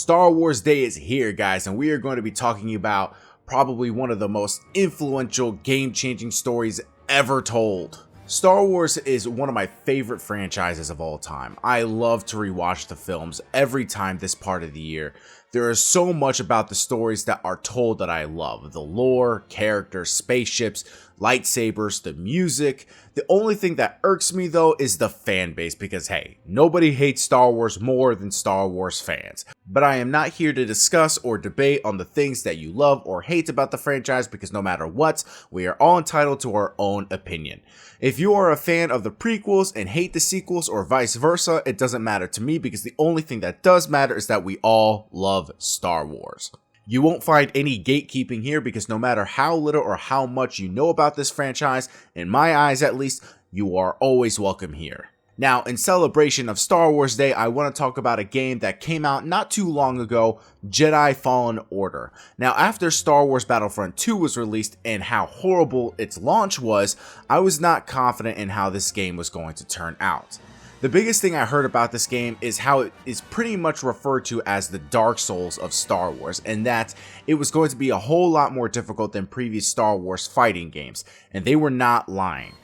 Star Wars Day is here, guys, and we are going to be talking about probably one of the most influential, game-changing stories ever told. Star Wars is one of my favorite franchises of all time. I love to rewatch the films every time this part of the year. There is so much about the stories that are told that I love. The lore, characters, spaceships, lightsabers, the music. The only thing that irks me though is the fan base because hey, nobody hates Star Wars more than Star Wars fans. But I am not here to discuss or debate on the things that you love or hate about the franchise because no matter what, we are all entitled to our own opinion. If you are a fan of the prequels and hate the sequels or vice versa, it doesn't matter to me because the only thing that does matter is that we all love Star Wars. You won't find any gatekeeping here because no matter how little or how much you know about this franchise, in my eyes at least, you are always welcome here. Now, in celebration of Star Wars Day, I want to talk about a game that came out not too long ago, Jedi Fallen Order. Now, after Star Wars Battlefront 2 was released and how horrible its launch was, I was not confident in how this game was going to turn out. The biggest thing I heard about this game is how it is pretty much referred to as the Dark Souls of Star Wars, and that it was going to be a whole lot more difficult than previous Star Wars fighting games, and they were not lying.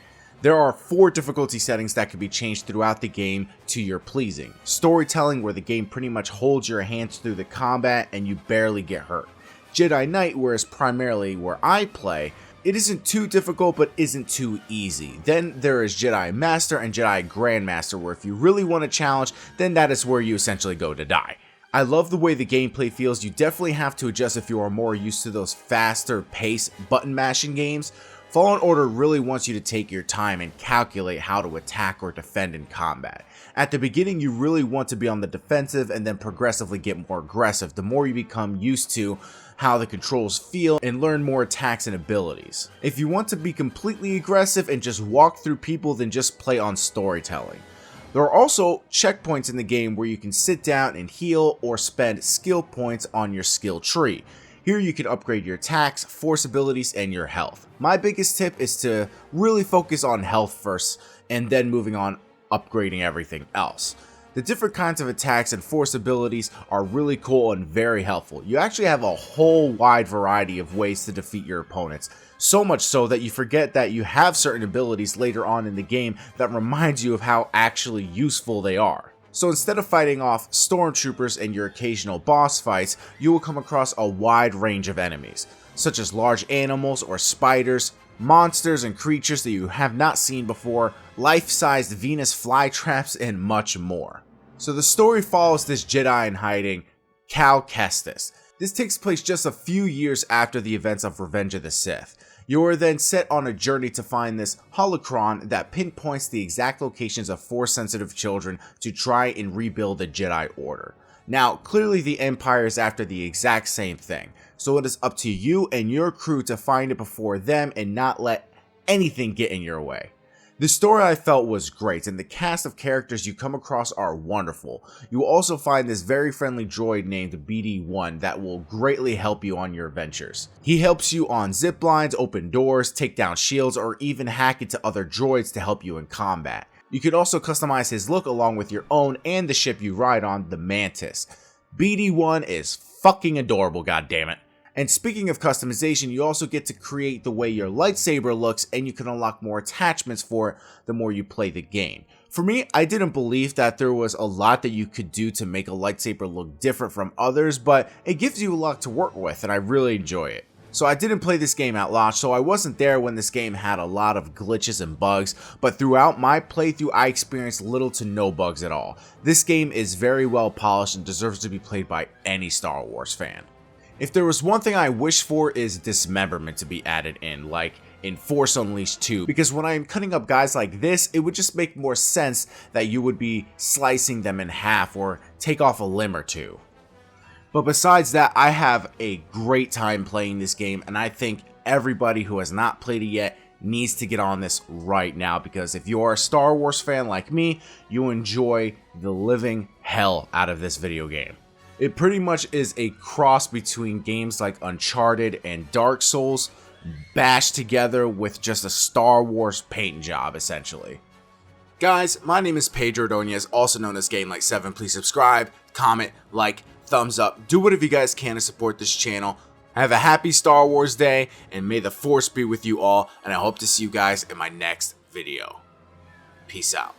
There are 4 difficulty settings that can be changed throughout the game to your pleasing. Storytelling, where the game pretty much holds your hands through the combat and you barely get hurt. Jedi Knight, where is primarily where I play, it isn't too difficult but isn't too easy. Then there is Jedi Master and Jedi Grandmaster, where if you really want a challenge, then that is where you essentially go to die. I love the way the gameplay feels. You definitely have to adjust if you are more used to those faster pace button mashing games. Fallen Order really wants you to take your time and calculate how to attack or defend in combat. At the beginning, you really want to be on the defensive and then progressively get more aggressive the more you become used to how the controls feel and learn more attacks and abilities. If you want to be completely aggressive and just walk through people, then just play on storytelling. There are also checkpoints in the game where you can sit down and heal or spend skill points on your skill tree. Here you can upgrade your attacks, force abilities, and your health. My biggest tip is to really focus on health first and then moving on upgrading everything else. The different kinds of attacks and force abilities are really cool and very helpful. You actually have a whole wide variety of ways to defeat your opponents. So much so that you forget that you have certain abilities later on in the game that reminds you of how actually useful they are. So instead of fighting off stormtroopers and your occasional boss fights, you will come across a wide range of enemies, such as large animals or spiders, monsters and creatures that you have not seen before, life-sized Venus flytraps, and much more. So the story follows this Jedi in hiding, Cal Kestis. This takes place just a few years after the events of Revenge of the Sith. You are then set on a journey to find this holocron that pinpoints the exact locations of Force-sensitive children to try and rebuild the Jedi Order. Now, clearly the Empire is after the exact same thing, so it is up to you and your crew to find it before them and not let anything get in your way. The story I felt was great, and the cast of characters you come across are wonderful. You will also find this very friendly droid named BD-1 that will greatly help you on your adventures. He helps you on zip lines, open doors, take down shields, or even hack into other droids to help you in combat. You can also customize his look along with your own and the ship you ride on, the Mantis. BD-1 is fucking adorable, goddammit. And speaking of customization, you also get to create the way your lightsaber looks, and you can unlock more attachments for it the more you play the game. For me, I didn't believe that there was a lot that you could do to make a lightsaber look different from others, but it gives you a lot to work with, and I really enjoy it. So I didn't play this game at launch, so I wasn't there when this game had a lot of glitches and bugs, but throughout my playthrough I experienced little to no bugs at all. This game is very well polished and deserves to be played by any Star Wars fan. If there was one thing I wish for is dismemberment to be added in, like in Force Unleashed 2, because when I'm cutting up guys like this, it would just make more sense that you would be slicing them in half or take off a limb or two. But besides that, I have a great time playing this game, and I think everybody who has not played it yet needs to get on this right now, because if you are a Star Wars fan like me, you enjoy the living hell out of this video game. It pretty much is a cross between games like Uncharted and Dark Souls, bashed together with just a Star Wars paint job, essentially. Guys, my name is Pedro Ordonez, also known as GameLike7. Please subscribe, comment, like, thumbs up, do whatever you guys can to support this channel. Have a happy Star Wars Day, and may the Force be with you all, and I hope to see you guys in my next video. Peace out.